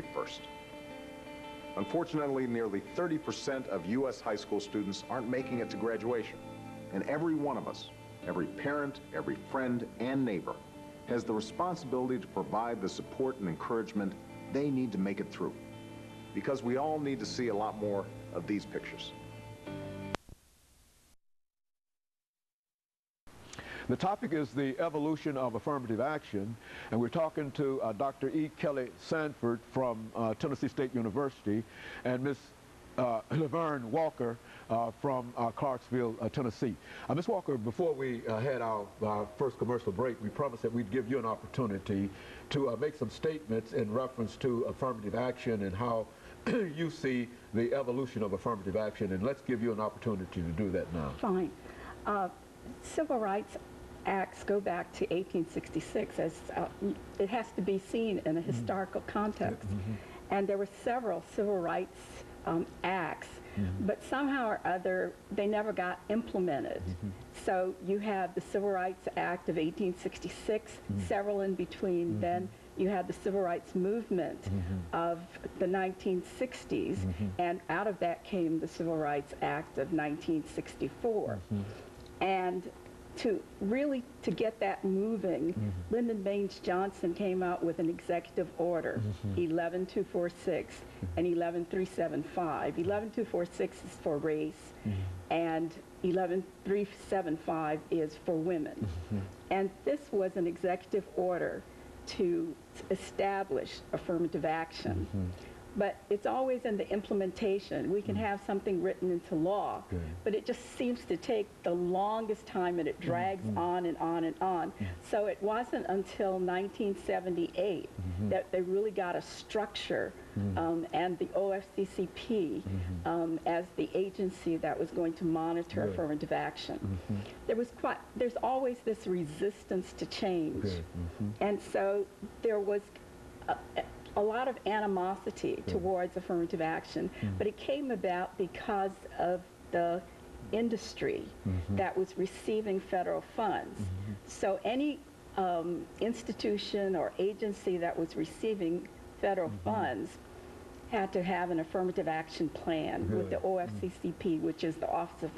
January 1st. Unfortunately, nearly 30% of U.S. high school students aren't making it to graduation. And every one of us, every parent, every friend, and neighbor, has the responsibility to provide the support and encouragement they need to make it through. Because we all need to see a lot more of these pictures. The topic is the evolution of affirmative action, and we're talking to Dr. E. Kelly Sanford from Tennessee State University and Ms. Laverne Walker from Clarksville, Tennessee. Ms. Walker, before we had our first commercial break, we promised that we'd give you an opportunity to make some statements in reference to affirmative action and how you see the evolution of affirmative action, and let's give you an opportunity to do that now. Fine. Civil rights acts go back to 1866, as it has to be seen in a historical context. And there were several civil rights acts, but somehow or other they never got implemented. So you have the Civil Rights Act of 1866, several in between. Then you had the Civil Rights Movement of the 1960s, and out of that came the Civil Rights Act of 1964. And to get that moving, Lyndon Baines Johnson came out with an executive order, 11246 and 11375. 11246 is for race, and 11375 is for women. And this was an executive order to establish affirmative action. But it's always in the implementation. We can have something written into law, but it just seems to take the longest time, and it drags on and on and on. So it wasn't until 1978 that they really got a structure, and the OFCCP as the agency that was going to monitor affirmative action. There's always this resistance to change, and so there was a lot of animosity towards affirmative action, but it came about because of the industry that was receiving federal funds. So any institution or agency that was receiving federal funds had to have an affirmative action plan with the OFCCP, which is the Office of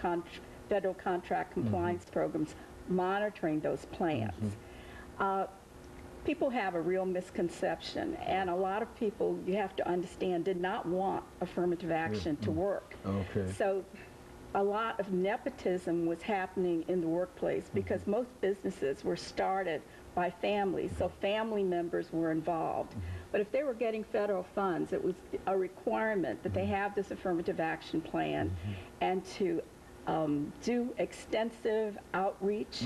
Federal Contract Compliance Programs, monitoring those plans. People have a real misconception, and a lot of people, you have to understand, did not want affirmative action to work. So a lot of nepotism was happening in the workplace because most businesses were started by families, so family members were involved. But if they were getting federal funds, it was a requirement that they have this affirmative action plan and to do extensive outreach,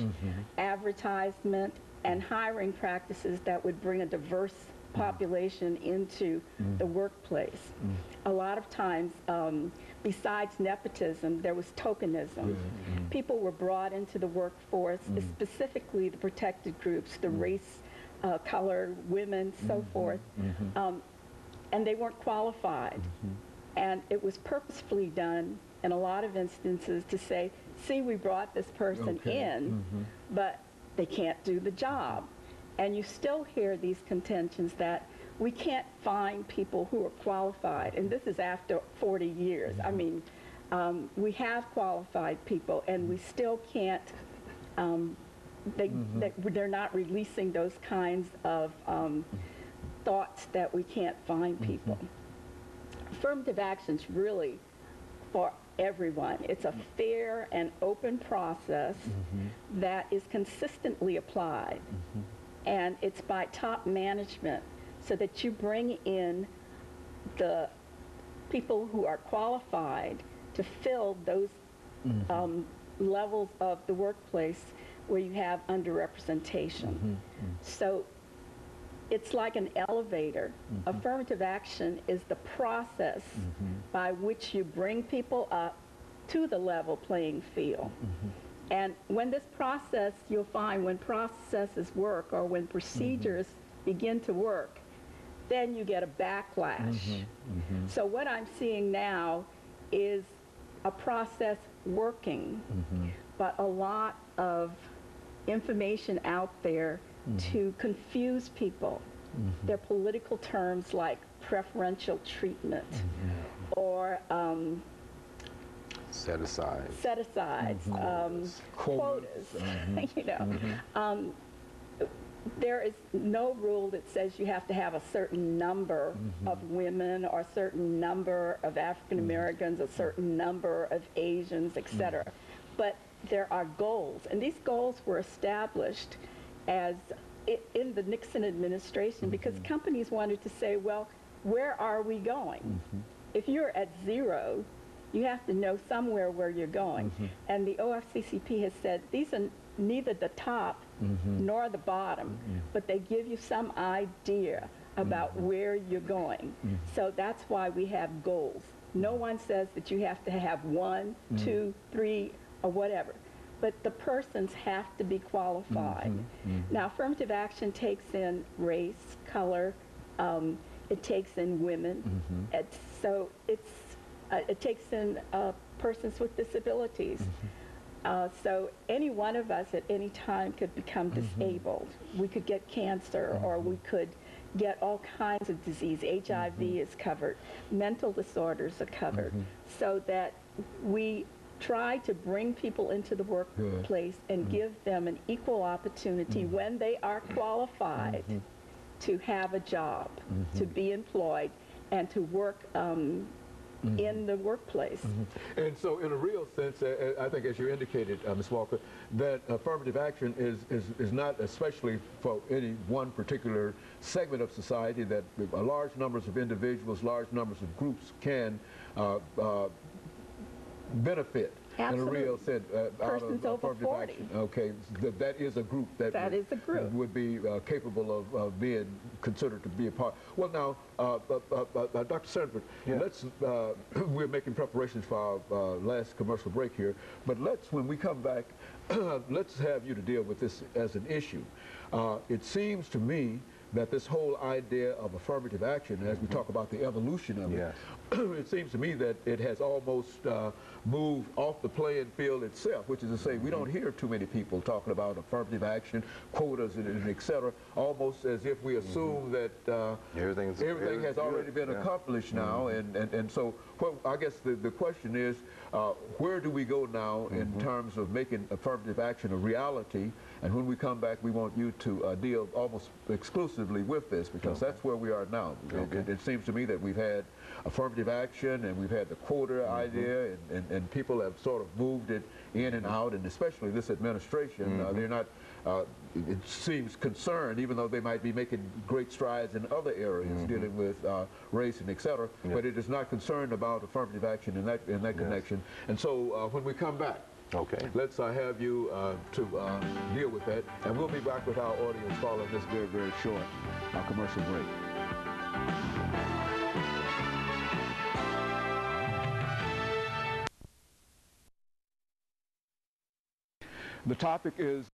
advertisement, and hiring practices that would bring a diverse population into the workplace. A lot of times, besides nepotism, there was tokenism. People were brought into the workforce, specifically the protected groups, the race, color, women, so forth, and they weren't qualified. And it was purposefully done in a lot of instances to say, see, we brought this person in, but they can't do the job. And you still hear these contentions that we can't find people who are qualified. And this is after 40 years. I mean, we have qualified people, and we still can't, they're not releasing those kinds of thoughts that we can't find people. Affirmative action's really for everyone. It's a fair and open process that is consistently applied. And it's by top management, so that you bring in the people who are qualified to fill those levels of the workplace where you have underrepresentation. So it's like an elevator. Affirmative action is the process by which you bring people up to the level playing field. And when this process, you'll find when processes work or when procedures begin to work, then you get a backlash. So what I'm seeing now is a process working, but a lot of information out there to confuse people They're political terms like preferential treatment or Set-asides. set-asides, quotas, you know. There is no rule that says you have to have a certain number of women or a certain number of African Americans, a certain number of Asians, etc. But there are goals, and these goals were established as in the Nixon administration because companies wanted to say, well, where are we going? If you're at zero, you have to know somewhere where you're going. And the OFCCP has said these are neither the top nor the bottom, but they give you some idea about where you're going. So that's why we have goals. No one says that you have to have 1, 2, 3, or whatever, but the persons have to be qualified. Now, affirmative action takes in race, color, it takes in women, so it takes in persons with disabilities. So any one of us at any time could become disabled. We could get cancer or we could get all kinds of disease. HIV is covered. Mental disorders are covered. So that we try to bring people into the workplace and give them an equal opportunity when they are qualified to have a job, to be employed, and to work in the workplace. And so in a real sense, I think as you indicated, Ms. Walker, that affirmative action is not especially for any one particular segment of society, that large numbers of individuals, large numbers of groups can benefit. Absolutely. In a real sense, Persons out of over 40. action. Okay, that is a group that is a group. would be capable of being considered to be a part. Well, now, Dr. Sanford, let's. We're making preparations for our last commercial break here, but when we come back, let's have you to deal with this as an issue. It seems to me that this whole idea of affirmative action, as we talk about the evolution of it, it seems to me that it has almost moved off the playing field itself, which is to say we don't hear too many people talking about affirmative action, quotas, and et cetera, almost as if we assume that everything has already been accomplished now. And so I guess the question is, where do we go now in terms of making affirmative action a reality? And when we come back, we want you to deal almost exclusively with this, because that's where we are now. It seems to me that we've had affirmative action and we've had the quota idea, and people have sort of moved it in and out, and especially this administration, they're not, it seems, concerned, even though they might be making great strides in other areas dealing with race and et cetera, but it is not concerned about affirmative action in that connection. And so when we come back, let's have you to deal with that, and we'll be back with our audience following this very, very short commercial break. The topic is